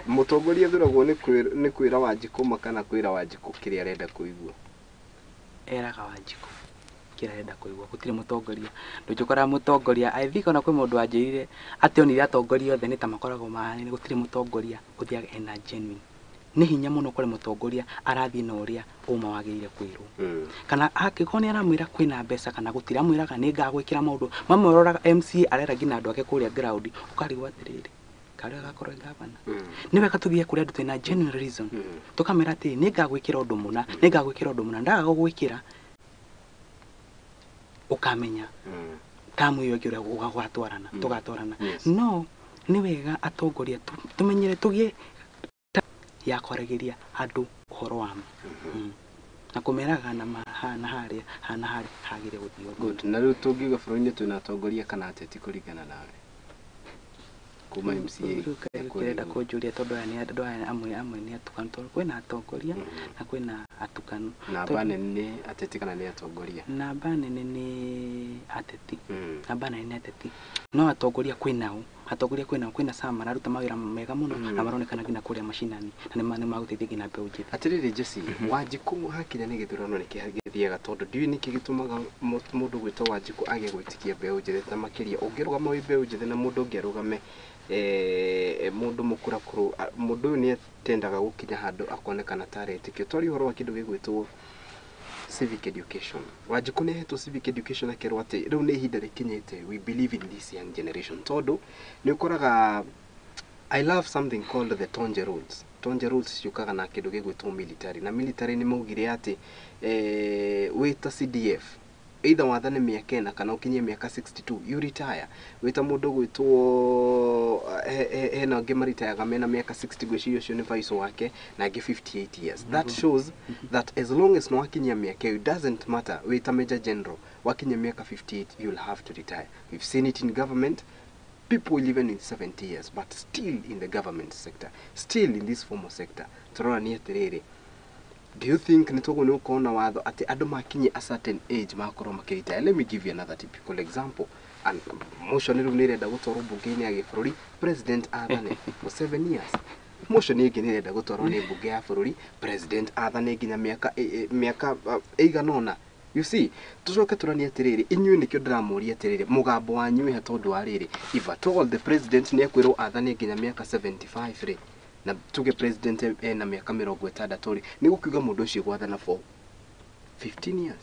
Mutongoria thuragwo ni kwira Wanjiku makana kwira Wanjiku kiria arenda kuigua. Eraga Wanjiku kira arenda kuigua gutire mutongoria. Ndujukora mutongoria I think ona kwi mundu anjirire ati onire atongoria othe ni ta makoragwo mahani gutire mutongoria uthiaga ena genuine. Ni hinya muno kore mutongoria arathi na uria uma wagirire kwirwo. Kana akikoni aramwira kwina mbeca kana gutira mwiraga ni ngagwikira maundu mamororaga MC arera gina andu ake kuria ground ukarigwa atiriri kare gakorwo gavana. Ni weka tuthie kuria andu twina genuine reason. Tukamera ati ni ngagwikira undu muna ni ngagwikira undu muna ndaga gugwikira ukamenya tamu iyo ngira gugagwatwarana tugatwarana. No ni wega atongoria tumenyere tugie ya koregeria andu uhoro wa na kumeraga na hana haria hagire guthio. Good. Na riu tungiuga bururi-ini twina atongoria kana ateti kuringana nawe kuma MCA kwenda kujuria tondu aya ni andu aya amwe ni atukanu tondu kwina atongoria na kwina atukanu. Namba nene ni ateti kana ni atongoria? Namba nene ni ateti. Namba nene ni ateti. No atongoria kwinao atongoria kwina sama mararuta mawira mega muno na maronekana ngina kuria mashinani na nĩ magũteithia ngina mbeũ njĩthĩ. Atiriri Jesse Wanjiku hakinya nĩ gĩthurano nĩ kĩgĩthiaga tondũ ndiũĩ nĩkĩ gĩtũmaga mũndũ gwĩtwo Wanjiku age gwĩtikia mbeũ njĩthĩ ta makĩria ũngĩrũgama wĩ mbeũ njĩthĩ na mũndũ ũngĩ arũgame mũndũ mũkurakũrũ mũndũ ũyũ nĩ atendaga gũkinya handũ akonekana taretĩkio twari ũhoro wa kĩndũ gĩgwĩtwo civic education. Wanjiku nĩ hetwo civic education akerwo atĩ rĩu nĩ ihinda rĩkinyĩte we believe in this young generation tondũ nĩ ũkoraga I love something called the Tonje rules. Tonje rules ciukaga na kĩndũ gĩgwĩtwo military na military nĩ maugire atĩ wĩta CDF either wathane mĩaka 4 kana ũkinyie mĩaka 62 you retire. Wĩta mũndũ gwĩtwo hena angĩ maritayaga mena mĩaka 60 gwĩciria ũcio nĩ vice wake na angĩ 58 years. That shows that as long as no wakinyia mĩaka it doesn't matter wĩta major general wakinyia mĩaka 58 you'll have to retire. We've seen it in government. People even in 70 years but still in the government sector, still in this formal sector. Turona ni atiriri. Do you think nitogo ni ukona watho ati andu makinye a certain age makorwo makirita? Let me give you another typical example. And motion riu ni renda gutwarwo bunge-ini ya gĩbũrũri president athane for 7 years. Motion ĩngĩ nĩ renda gutwarwo ni bunge ya bũrũri president athane nginya miaka eiganona. You see, tucoke turania atiriri inyuĩ nikio ndĩramũria atiriri mugambo wanyu he tondu wa riri if at all the president nĩ akwĩrwo athane nginya miaka 75 ri na tuge president na miaka 60 ri nĩ gũkiuga mũndũ ũcio gwathana for 15 years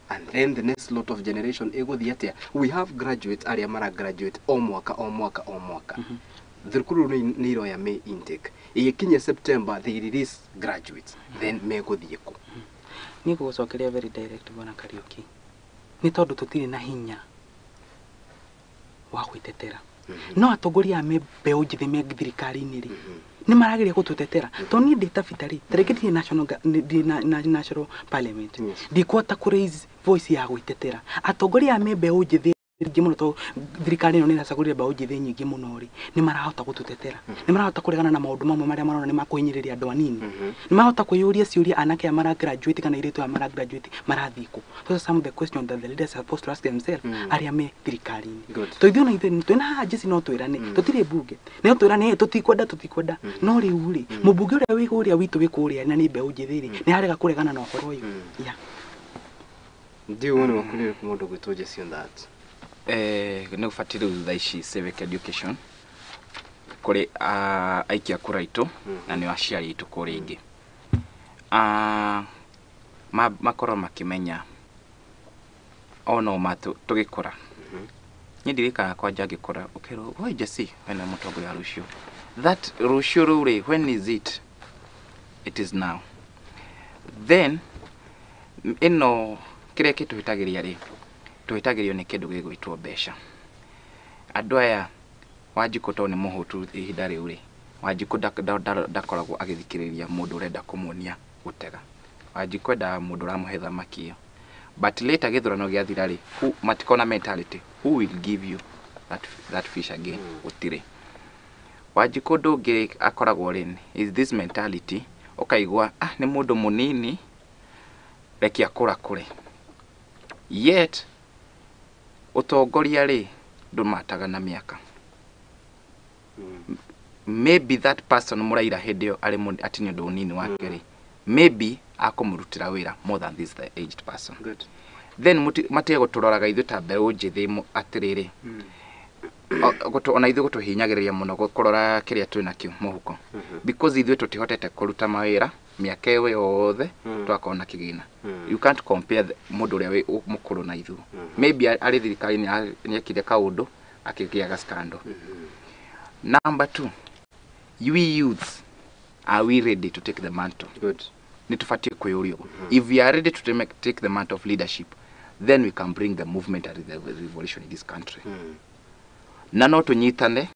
and then the next lot of generation ĩgũthiĩ atia? We have graduates aria mara graduate o mwaka thukuru nĩ iroya May intake ĩgĩkinya September they release graduates then megũthiĩ ku. Ni gũcokeria very direct bona Kariuki. Ni tondu tutire na hinya wa gwitetera. No atongoria a mbeũ njĩthĩ me thirikari-inĩ ri ni marageria gututetera. To ni ndita fitari tereketi national parliament. Ndikwota ku raise voice ya gwitetera. Atongoria a mbeũ njĩthĩ rĩngĩ mũno to thirikari ĩno nĩ iracagũrire mbeũ njĩthĩ nyingĩ mũno ri ni marahota gututetera. Ni marahota kuregana na maũndũ mamwe marĩa marona ni makuhinyĩrĩria andũ anini. Ni marahota kwĩyũria ciũria anake a mara graduate kana iretu a mara graduate marathiko. Those are some of the questions that the leaders are supposed to ask themselves aria me thirikari-inĩ. To ithuĩ na ithuĩ twĩna haja ici no twĩrane tũtirĩ bunge. No twĩrane tũtikwenda no rĩu ri mũbunge ũrĩa wĩ kũrĩa witũ wĩ kũrĩa na nĩ mbeũ njĩthĩ ri nĩ harega kũregana na ũhoro ũyũ. Yeah. Ndio wona wakulire kũmũndũ gwĩtwo Jesse on that. Nĩ ũbatiĩ rĩu thaa ici civic education kũrĩ aikia kura itũ na nĩ aciari itũ kũrĩ ingĩ makorwo makĩmenya ono tũgĩkũra. Niĩ ndirikanaga kwanja ngĩkũra ũkerwo oi Jesse wena mũtongoria rũciũ that rũciũ rũu rĩ when is it? It is now. Then ĩno kĩrĩa kĩtũhĩtagĩria rĩ tuhitagĩrio nĩ kĩndũ gĩgwĩtwo mbeca. Andũ aya Wanjiku to nĩ mũhũtu ihinda rĩu rĩ Wanjiku ndakoragwo agĩthikĩrĩria mũndũ ũrenda kũmuonia gũtega. Wanjiku enda mũndũ ũramũhe thamaki ĩyo. But later gĩthurano gĩathira rĩ matikona mentality who will give you that fish again gũtirĩ. Wanjiku ndũngĩ akoragwo rĩ is this mentality ũkaigua nĩ mũndũ mũnini rekia kũre yet utongoria ri ndumataga na miaka. Maybe that person muraira hindi yo ari ati nĩ ndunini wake ri maybe akomurutira wira more than this the aged person. Good. Then matige guturoraga ithu ta mbeũ njĩthĩ atiriri ona ithu gutuhinyagĩrĩria muno kurora kĩrĩa twĩna kĩu mũhuko because ithu tutihotete kuruta mawĩra miaka ĩyo yothe twakona kĩgĩna. You can't compare mũndũ ũrĩa wĩ mũkũrũ na ithu. Maybe arĩ thirikari nĩ akire kaũndũ akĩgĩaga scandal. Number 2, we youths, are we ready to take the mantle? Good. Ni tufatie kwĩyũria. If we are ready to take the mantle of leadership, then we can bring the movement and the revolution in this country. Na no tunyitane,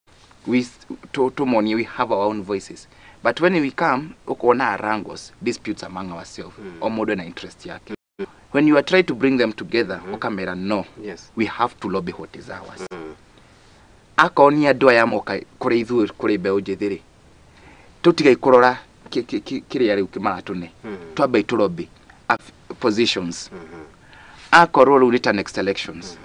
we have our own voices. But when we come, ukona wrangles, disputes among ourselves, or modern interest yake. When you are trying to bring them together, ukamera no. Yes. We have to lobby what is ours. Akonia andũ aya moka kũrĩ ithuĩ kũrĩ mbeũ njĩthĩ rĩ tũtigai kũrora kĩrĩa rĩu kĩmaratũne twambe tũlobby positions akorwo rĩu ta next elections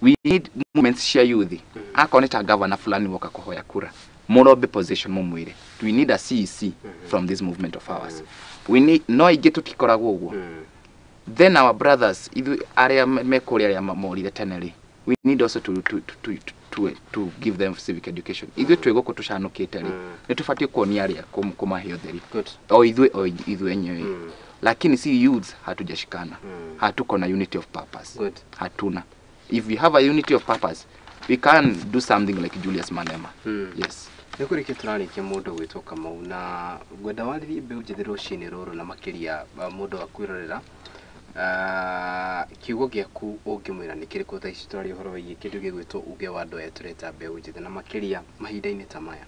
We need movements cia youth. Akoneta governor fulani woka kuhoya kura. Murobe position mumwire. We need a CEC from this movement of ours. We need no igetu tikoragwo uguo. Then our brothers, either area mekori area mamorire teneri. We need also to give them civic education. Either twego ko tushanukite ri. Nitufatie kuonia area kumahio theri. O idhu enyewe. Lakini si youths hatujashikana. Hatuko na unity of purpose. Hatuna. If we have a unity of purpose, we can do something like Julius Malema. Yes. Nikurike turarikia mundu gwitoka mau na gwenda wariri mbe ujithiro cini ruru na makiria mundu akwirorera kiugo giaku ungimwira nikiriku tha ici turari uhoro wigi kindu gigwitwo uge wa andu etureta mbe ujithi na makiria mahinda-ini ta maya.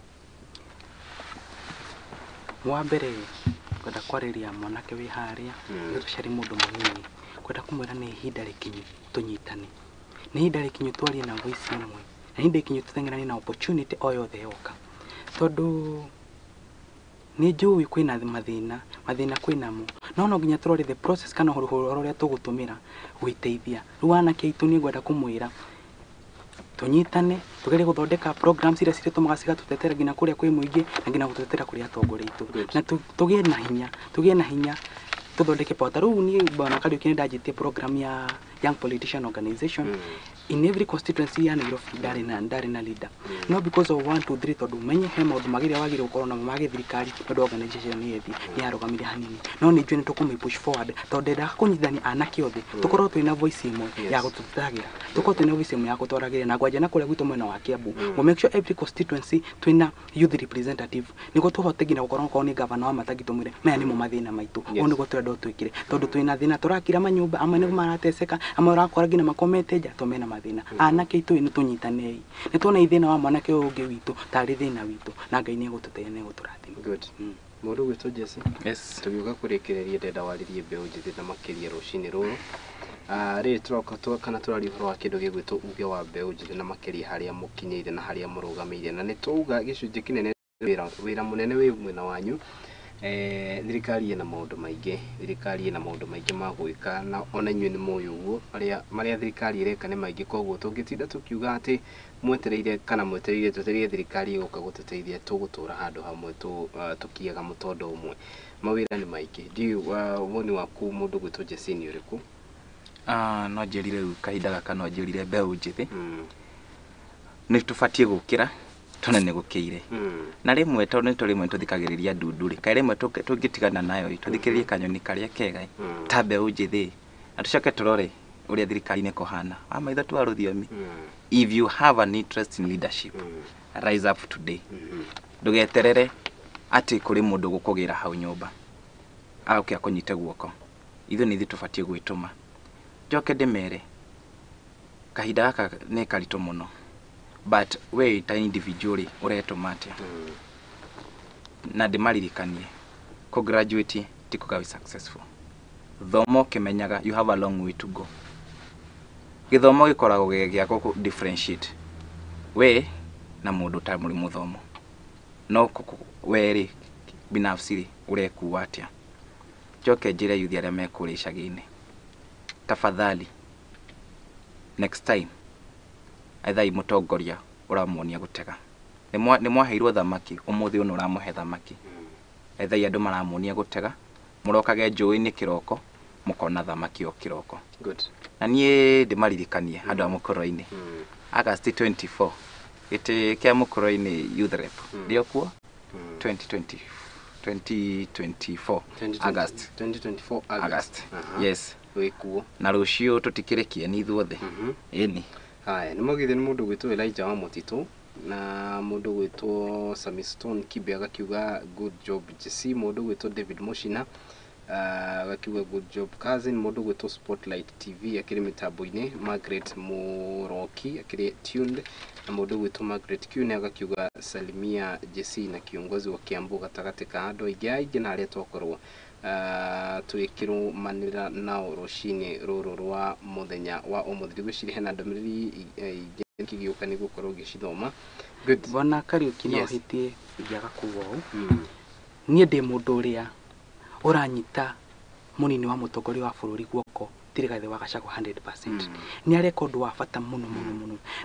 Wa mbere kwenda kwariria mwanake wi haria tucari mundu munini kwenda kumwira ni ihinda rikinyu tunyitane ni ihinda rikinyu twarie na voice imwe na ihinda rikinyu tutengerane na opportunity o yothe yoka tondu ni njui kwina mathina kwinamo no nginya turore the process kana horo ria tugutumira gwiteithia ruana kiitu ni ngwenda kumwira tunyitane tugere guthondeka programs iria ciritumaga cigatutetera ngina kuria kwi muingi na ngina gutetera kuria atongoria itu na tugie na hinya tuthondeke pota ru ni bana Kariuki ndajitie program ya Young Politician Organization in every constituency ya Nairobi ndari na leader no because of 1 2 3 tondu menye he maundu magire wagire gukorwo na mage thirikari tondu organization yethi ni arogamire hanini no ni njwe ni tukumi push forward tondu ndenda kunyithania anake othe tukorwo twina voice imwe ya gututagira tukorwo twina voice imwe ya gutwaragira na gwanja na kuria gwitu mwena wa Kiambu we make sure every constituency twina youth representative niko tuhote ngina gukorwo ko ni governor wa Matagi tumwire maya ni mu mathina maitu onu go twenda twikire tondu twina thina turakira manyumba amwe ni marateseka amwe urakora ngina makomete nja tumena mathina anake itu ni tunyitanei ni tuona ithina wa mwanake ungi witu tari thina witu na Ngai ni gututeithia ni guturathima. Good. Mundu gwitu Jesse. Yes. Tugiuka kurikireria ndenda waririe mbe ujithi na makiria rucini ruru ri turoka kana turari horo wa kindu gigwitu uge wa mbe ujithi na makiria haria mukinyeire na haria murugamire na ni tuuga gicunji kinene wira munene wi mwena wanyu thirikari ina maundu maingi ma gwika na ona inyuĩ ni muyu uguo maria thirikari ireka ni maingi koguo tungitinda tukiuga ati mwetereire kana mwetereire tutereire thirikari iguka gututeithia tugutura handu hamwe tukiaga mutondo umwe mawira ni maingi ndiu woni waku mundu gwitu Jesse ni uriku no njirire kahinda gaka no njirire mbeũ njithi ni tufatie gukira tonene gukiire na rimwe tondu ni rimwe tuthikagiriria ndunduri ka rimwe tungitigana nayo tuthikiririe kanyoni karia kega ta mbeũ njithi na tucoke turore uria thirikari ni kuhana maitho tu arudhiomi. If you have an interest in leadership rise up today ndugeterere ati kuri mundu gukugira hau nyumba agukia kunyite guoko ithu ni tufatie gwituma njoke ndimere kahinda gaka ni karitu muno but we ta individually uretumatia na ndimaririkanie ko graduate tiko gawi successful thomo kimenyaga you have a long way to go githomo gikoragwo gia ko differentiate we na mundu ta muri muthomo no weri binafsi urekuwa atia njoke njire yuthi aria mekuri icagi-ini tafadhali next time aithai mutongoria uramuonia gutega ni mwaheirwo thamaki umuthi uno uramuhe thamaki aithai andu maramuonia gutega murokage njui-ini kiroko mukona thamaki o kiroko. Good. Na nie ndimaririkanie andu a mukoro-ini August 24 ite kia mukoro-ini youth rep ndio kuo 2024 August 2024 August yes wikuo na rucio tutikirikie ni ithuothe ini haya ni magithe ni mundu gwitwo Elijah wa Mutitu na mundu gwitwo Samistone Kibe agakiuga good job Jesse mundu gwitwo David Mushina agakiuga good job cousin mundu gwitwo Spotlight TV akiri mitambo-ini Margaret Muroki akiri tuned na mundu gwitwo Margaret Q agakiuga salimia Jesse na kiongozi wa Kiambu gatagati ka andu aingi na aria twakorwo twikirwo manira nao rucini ruru rwa muthenya wa umuthiri gwiciri hena ndomiriri kigiuka ni gukorwo gicithoma. Good. Bona Kariuki no hitie igiaga kuwa nie ndi mundu uria uranyita munini wa mutongoria wa bururi guoko Rigathi wa Gachagua 100%. Ni record wa bata muno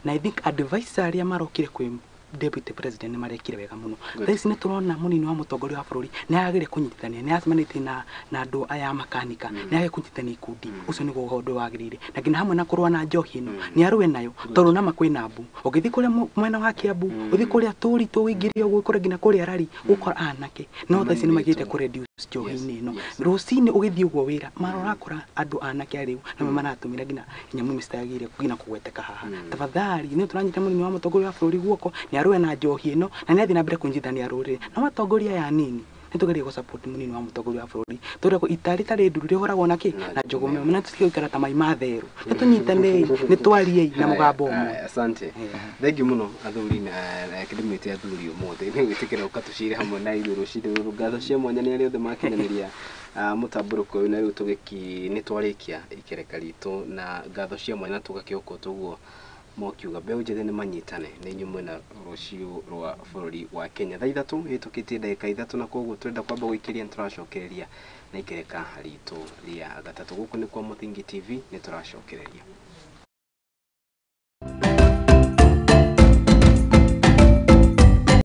na I think advisor aria marokire kwi deputy president marekire wega muno. Thaici ni turona munini wa mutongoria wa bururi ni agire kunyitithania ni acemanite na andu aya makanika ni agire kunyitithania ikundi ucio ni gogondo wagirire na ngina hamwe na kurwa na njohi ino ni arue nayo toru na makwina mbu ugithi kuria mwena wa Kiambu uthi kuria turi tuwingirio gukora ngina kuria rari ukora anake no thaici ni magite ku reduce njohi ino rucini ugithi ugo wira marora kora andu anake ariu na manatumira ngina nyamu mistagire kugina kugweteka haha tafadhali ni turanyita munini wa mutongoria wa bururi guoko arue na njohi ino na ni athi na mbere kunjithania rurire na matongoria ya nini nitugerie go support munini wa mutongoria wa bururi tureko itari tari nduru rihoragwo na ki na njogume na tusikikara ta mai matheru nitunyitane nitwariei na mugambo umwe. Asante thengi muno athuri na akademite athuri umothe ni gwitikira ukatushire hamwe na ithuru ciru ngatho cia mwanya ni ariothe makinaniria mutamburuko na riu tugiki nitwarikia ikereka ritu na ngatho cia mwanya tugakioko tuguo mokiuga beu jethe ni manyitane ni nyumwe na rucio rwa bururi wa Kenya thaa 3 hitukitie ndagika 3 na koguo twenda kwamba guikiria turacokereria na ikereka ritu ria gatatu guku ni kwa Muthingi TV ni turacokereria.